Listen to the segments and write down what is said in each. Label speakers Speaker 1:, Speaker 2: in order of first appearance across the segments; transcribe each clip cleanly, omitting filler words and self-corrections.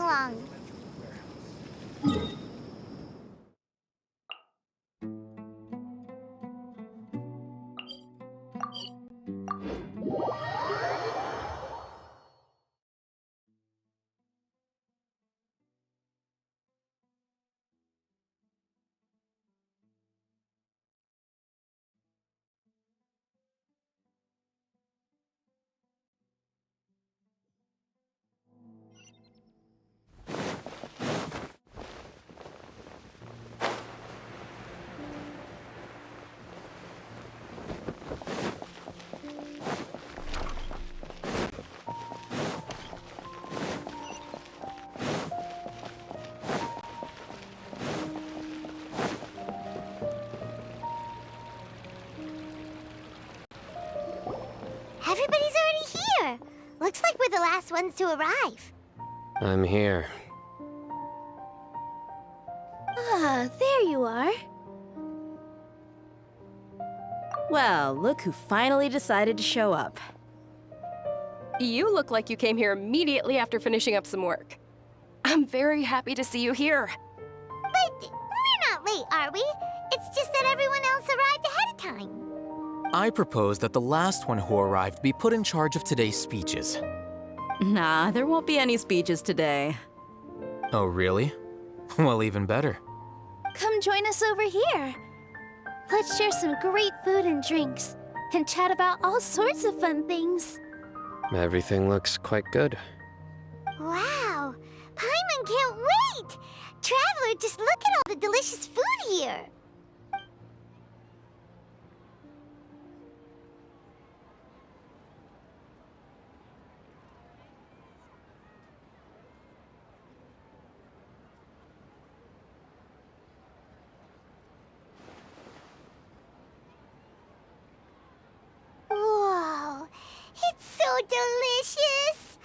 Speaker 1: along. Everybody's already here. Looks like we're the last ones to arrive.
Speaker 2: I'm here.
Speaker 3: Ah, there you are. Well, look who finally decided to show up.
Speaker 4: You look like you came here immediately after finishing up some work. I'm very happy to see you here.
Speaker 1: But we're not late, are we? It's just that everyone else arrived ahead of time.
Speaker 5: I propose that the last one who arrived be put in charge of today's speeches.
Speaker 3: Nah, there won't be any speeches today.
Speaker 5: Oh, really? Well, even better.
Speaker 3: Come join us over here. Let's share some great food and drinks, and chat about all sorts of fun things.
Speaker 2: Everything looks quite good.
Speaker 1: Wow, Paimon can't wait! Traveler, just look at all the delicious food here. Whoa, it's so delicious!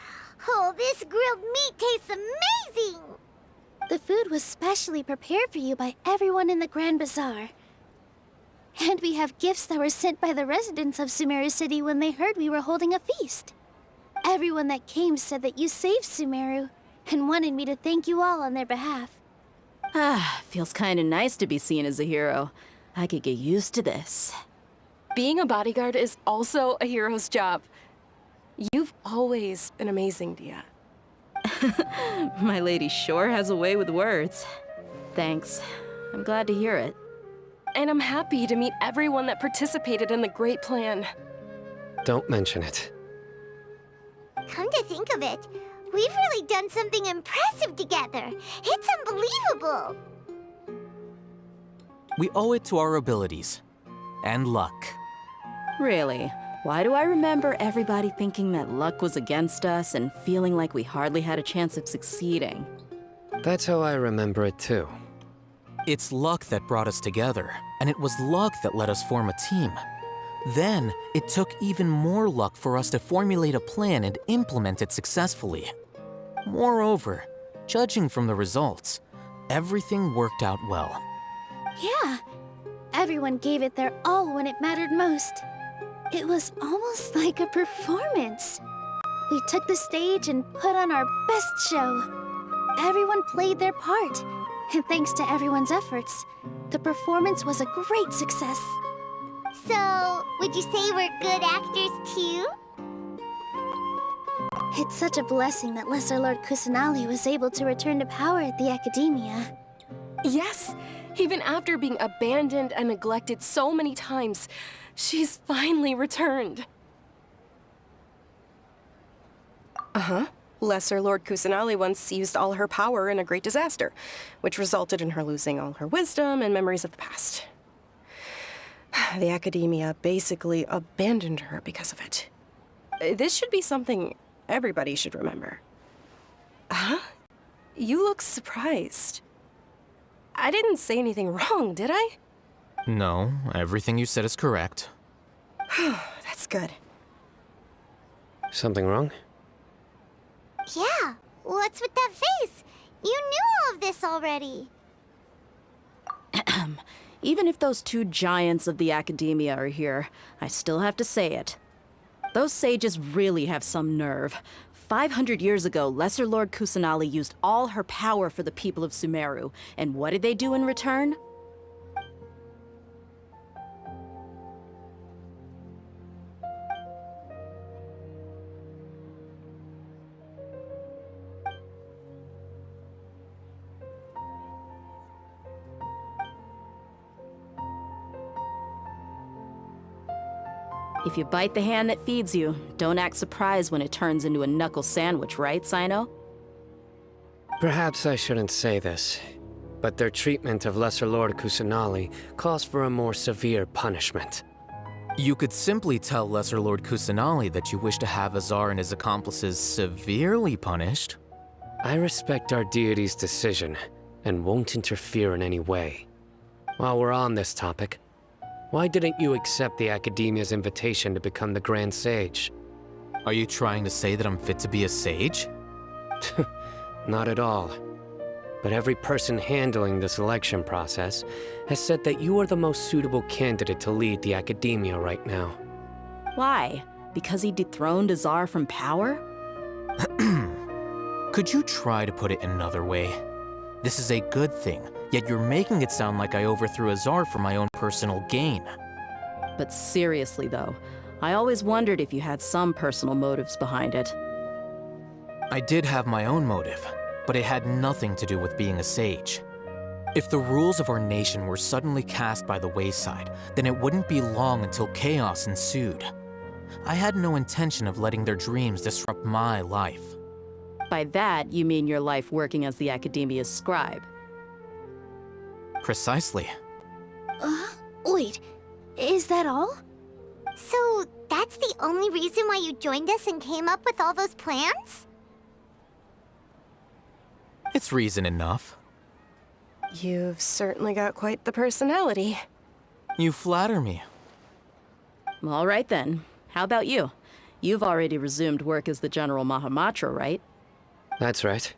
Speaker 1: Oh, this grilled meat tastes amazing!
Speaker 3: The food was specially prepared for you by everyone in the Grand Bazaar. And we have gifts that were sent by the residents of Sumeru City when they heard we were holding a feast. Everyone that came said that you saved Sumeru and wanted me to thank you all on their behalf. Ah, feels kinda nice to be seen as a hero. I could get used to this.
Speaker 4: Being a bodyguard is also a hero's job. You've always been amazing, Dia.
Speaker 3: My lady sure has a way with words. Thanks. I'm glad to hear it.
Speaker 4: And I'm happy to meet everyone that participated in the great plan.
Speaker 2: Don't mention it.
Speaker 1: Come to think of it, we've really done something impressive together. It's unbelievable.
Speaker 5: We owe it to our abilities. And luck.
Speaker 3: Really? Why do I remember everybody thinking that luck was against us and feeling like we hardly had a chance of succeeding?
Speaker 2: That's how I remember it too.
Speaker 5: It's luck that brought us together, and it was luck that let us form a team. Then, it took even more luck for us to formulate a plan and implement it successfully. Moreover, judging from the results, everything worked out well.
Speaker 3: Yeah. Everyone gave it their all when it mattered most. It was almost like a performance. We took the stage and put on our best show. Everyone played their part, and thanks to everyone's efforts, the performance was a great success.
Speaker 1: So, would you say we're good actors too?
Speaker 3: It's such a blessing that Lesser Lord Kusanali was able to return to power at the Academia.
Speaker 4: Yes, even after being abandoned and neglected so many times, she's finally returned. Uh-huh. Lesser Lord Kusanali once used all her power in a great disaster, which resulted in her losing all her wisdom and memories of the past. The Academia basically abandoned her because of it. This should be something everybody should remember. Huh? You look surprised. I didn't say anything wrong, did I?
Speaker 5: No, everything you said is correct.
Speaker 4: That's good.
Speaker 2: Something wrong?
Speaker 1: Yeah, what's with that face? You knew all of this already.
Speaker 3: Even if those two giants of the Academia are here, I still have to say it. Those sages really have some nerve.
Speaker 6: 500 years ago, Lesser Lord Kusanali used all her power for the people of Sumeru. And what did they do in return? If you bite the hand that feeds you, don't act surprised when it turns into a knuckle sandwich, right, Sino?
Speaker 2: Perhaps I shouldn't say this, but their treatment of Lesser Lord Kusanali calls for a more severe punishment.
Speaker 5: You could simply tell Lesser Lord Kusanali that you wish to have Azar and his accomplices severely punished.
Speaker 2: I respect our deity's decision, and won't interfere in any way. While we're on this topic, why didn't you accept the Academia's invitation to become the Grand Sage?
Speaker 5: Are you trying to say that I'm fit to be a sage?
Speaker 2: Not at all. But every person handling the selection process has said that you are the most suitable candidate to lead the Academia right now.
Speaker 6: Why? Because he dethroned Azar from power?
Speaker 5: Could you try to put it another way? This is a good thing, yet you're making it sound like I overthrew Azar for my own personal gain.
Speaker 6: But seriously, though, I always wondered if you had some personal motives behind it.
Speaker 5: I did have my own motive, but it had nothing to do with being a sage. If the rules of our nation were suddenly cast by the wayside, then it wouldn't be long until chaos ensued. I had no intention of letting their dreams disrupt my life.
Speaker 6: By that, you mean your life working as the Academia's scribe.
Speaker 5: Precisely.
Speaker 3: Wait, is that all?
Speaker 1: So, that's the only reason why you joined us and came up with all those plans?
Speaker 5: It's reason enough.
Speaker 4: You've certainly got quite the personality.
Speaker 5: You flatter me.
Speaker 6: All right then. How about you? You've already resumed work as the General Mahamatra, right?
Speaker 2: That's right.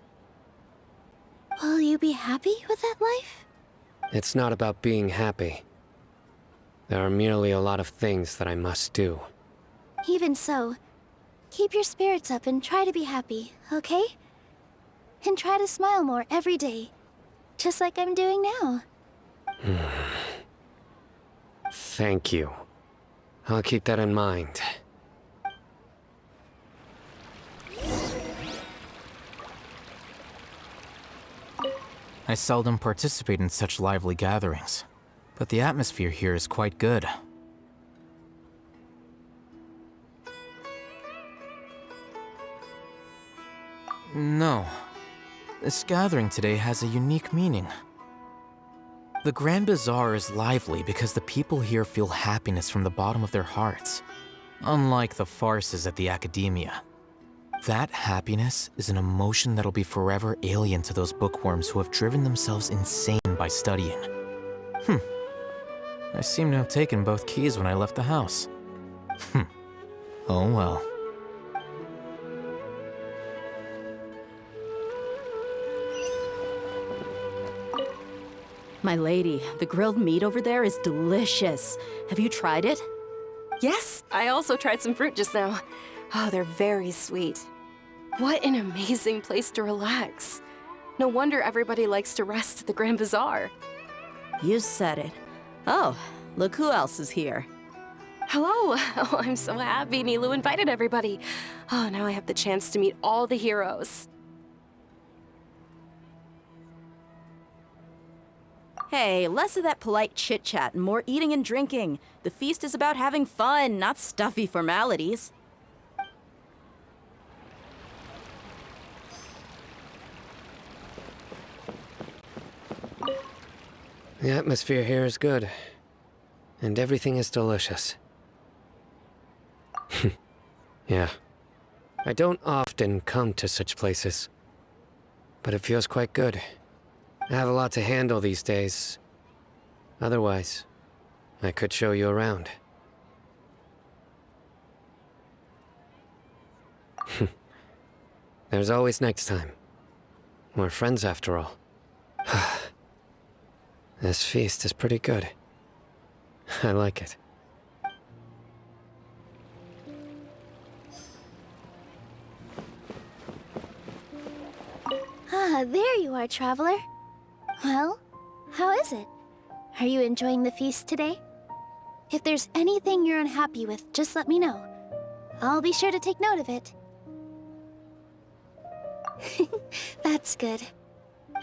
Speaker 3: Will you be happy with that life?
Speaker 2: It's not about being happy. There are merely a lot of things that I must do.
Speaker 3: Even so, keep your spirits up and try to be happy, okay? And try to smile more every day, just like I'm doing now.
Speaker 2: Thank you. I'll keep that in mind.
Speaker 5: I seldom participate in such lively gatherings, but the atmosphere here is quite good. No. This gathering today has a unique meaning. The Grand Bazaar is lively because the people here feel happiness from the bottom of their hearts, unlike the farces at the Academia. That happiness is an emotion that'll be forever alien to those bookworms who have driven themselves insane by studying. I seem to have taken both keys when I left the house. Oh well.
Speaker 6: My lady, the grilled meat over there is delicious. Have you tried it?
Speaker 4: Yes, I also tried some fruit just now. Oh, they're very sweet. What an amazing place to relax. No wonder everybody likes to rest at the Grand Bazaar.
Speaker 6: You said it. Oh, look who else is here.
Speaker 4: Hello. Oh, I'm so happy Nilu invited everybody. Oh, now I have the chance to meet all the heroes.
Speaker 6: Hey, less of that polite chit-chat and more eating and drinking. The feast is about having fun, not stuffy formalities.
Speaker 2: The atmosphere here is good, and everything is delicious. Yeah. I don't often come to such places, but it feels quite good. I have a lot to handle these days. Otherwise, I could show you around. There's always next time. We're friends after all. This feast is pretty good. I like it.
Speaker 3: Ah, there you are, traveler. Well, how is it? Are you enjoying the feast today? If there's anything you're unhappy with, just let me know. I'll be sure to take note of it. That's good.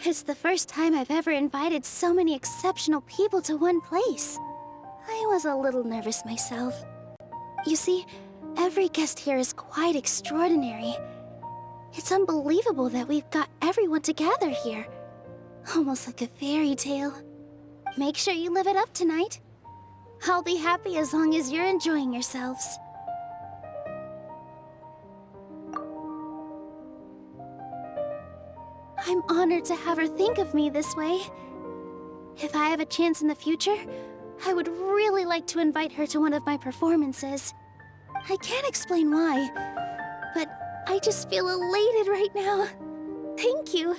Speaker 3: It's the first time I've ever invited so many exceptional people to one place. I was a little nervous myself. You see, every guest here is quite extraordinary. It's unbelievable that we've got everyone together here. Almost like a fairy tale. Make sure you live it up tonight. I'll be happy as long as you're enjoying yourselves. I'm honored to have her think of me this way. If I have a chance in the future, I would really like to invite her to one of my performances. I can't explain why, but I just feel elated right now. Thank you.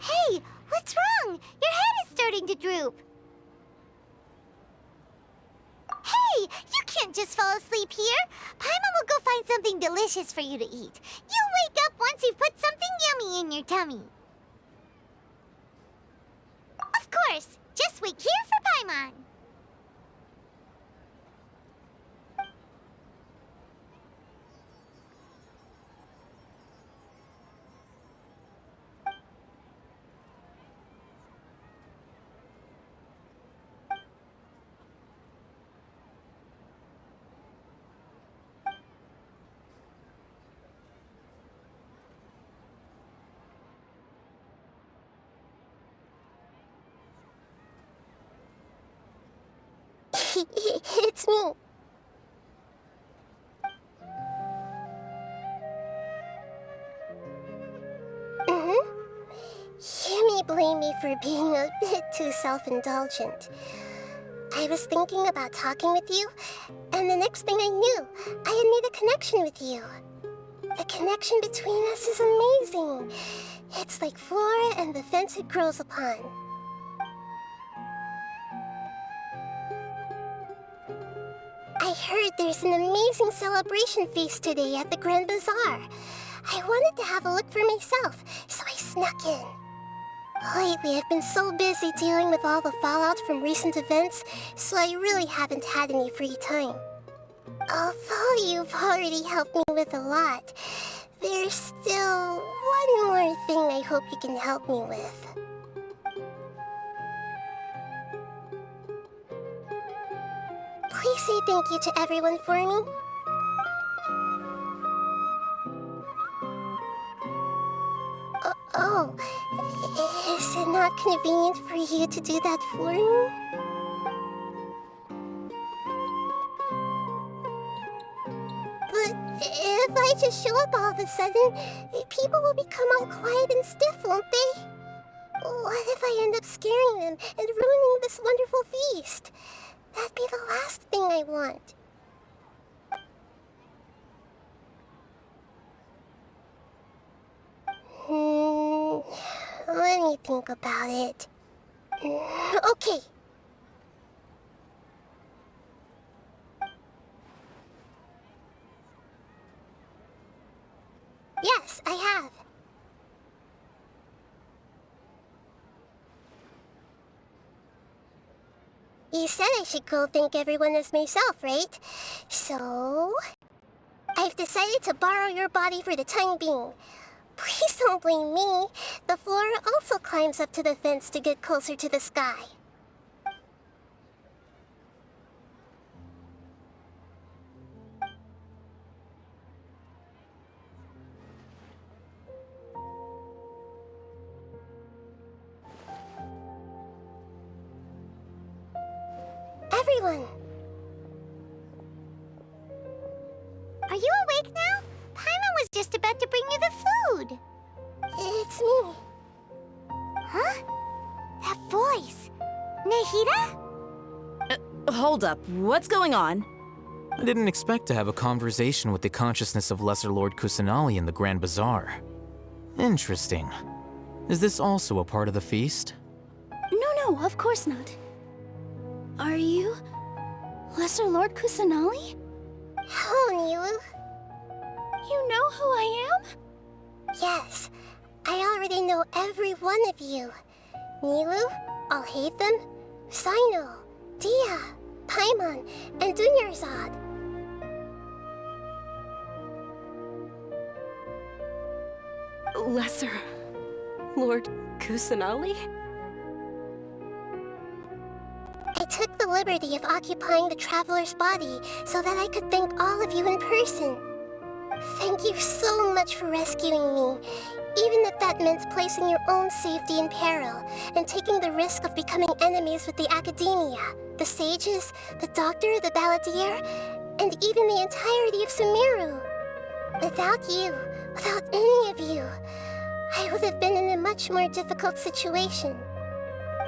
Speaker 1: Hey, what's wrong? Your head is starting to droop. Hey, you can't just fall asleep here. Paimon will go find something delicious for you to eat. You'll wake up once you've put something yummy in your tummy. Of course, just wait here for Paimon. It's me. You may blame me for being a bit too self-indulgent. I was thinking about talking with you, and the next thing I knew, I had made a connection with you. The connection between us is amazing. It's like flora and the fence it grows upon. I heard there's an amazing celebration feast today at the Grand Bazaar. I wanted to have a look for myself, so I snuck in. Lately, I've been so busy dealing with all the fallout from recent events, so I really haven't had any free time. Although you've already helped me with a lot, there's still one more thing I hope you can help me with. Please say thank you to everyone for me. Oh, is it not convenient for you to do that for me? But if I just show up all of a sudden, people will become all quiet and stiff, won't they? What if I end up scaring them and ruining this wonderful feast? That'd be the last thing I want. Let me think about it. Okay. Yes, I have. You said I should go thank everyone as myself, right? So, I've decided to borrow your body for the time being. Please don't blame me. The flora also climbs up to the fence to get closer to the sky. Everyone! Are you awake now? Paimon was just about to bring you the food. It's me. Huh? That voice. Nahida?
Speaker 6: Hold up. What's going on?
Speaker 5: I didn't expect to have a conversation with the consciousness of Lesser Lord Kusanali in the Grand Bazaar. Interesting. Is this also a part of the feast?
Speaker 3: No, of course not. Are you? Lesser Lord Kusanali?
Speaker 1: Hello, Nilu.
Speaker 3: You know who I am?
Speaker 1: Yes, I already know every one of you. Nilu, Alhaitham, Sino, Dia, Paimon, and Dunyarzad.
Speaker 4: Lesser Lord Kusanali?
Speaker 1: I took the liberty of occupying the traveler's body so that I could thank all of you in person. Thank you so much for rescuing me, even if that meant placing your own safety in peril and taking the risk of becoming enemies with the academia, the sages, the doctor, the balladeer, and even the entirety of Sumeru. Without you, without any of you, I would have been in a much more difficult situation.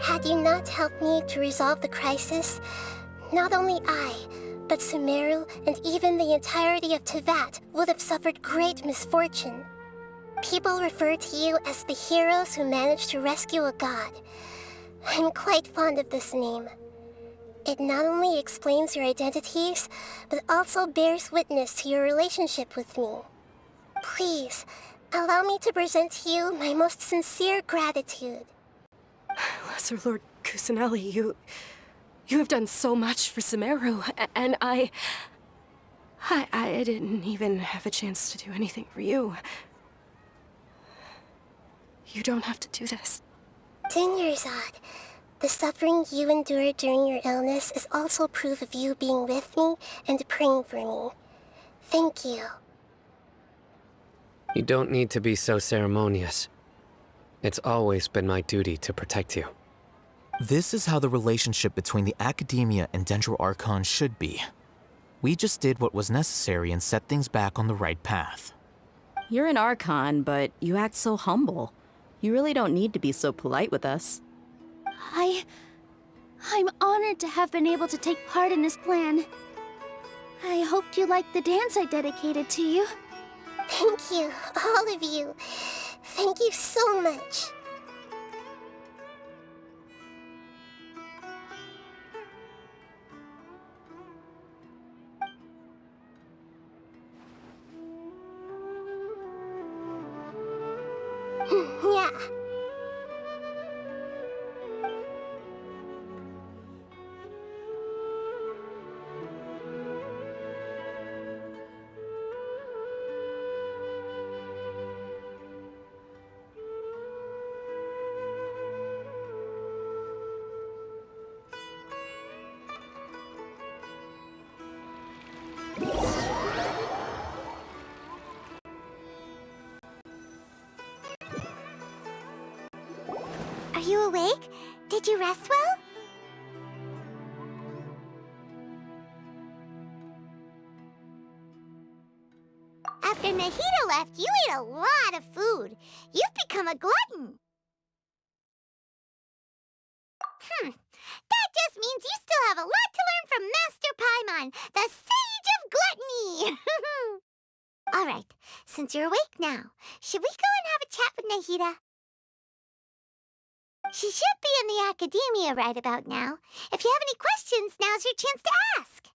Speaker 1: Had you not helped me to resolve the crisis, not only I, but Sumeru and even the entirety of Teyvat would have suffered great misfortune. People refer to you as the heroes who managed to rescue a god. I'm quite fond of this name. It not only explains your identities, but also bears witness to your relationship with me. Please, allow me to present to you my most sincere gratitude.
Speaker 4: Lesser Lord Kusanali, you have done so much for Sumeru, and I didn't even have a chance to do anything for you. You don't have to do this.
Speaker 1: Dunyarzad, the suffering you endured during your illness is also proof of you being with me and praying for me. Thank you.
Speaker 2: You don't need to be so ceremonious. It's always been my duty to protect you.
Speaker 5: This is how the relationship between the Academia and Dendro Archon should be. We just did what was necessary and set things back on the right path.
Speaker 6: You're an archon, but you act so humble. You really don't need to be so polite with us.
Speaker 3: I'm honored to have been able to take part in this plan. I hoped you liked the dance I dedicated to you.
Speaker 1: Thank you, all of you. Thank you so much. Yeah. Are you awake? Did you rest well? After Nahida left, you ate a lot of food. You've become a glutton. That just means you still have a lot to learn from Master Paimon, the Sage of Gluttony. All right, since you're awake now, should we go and have a chat with Nahida? She should be in the academia right about now. If you have any questions, now's your chance to ask.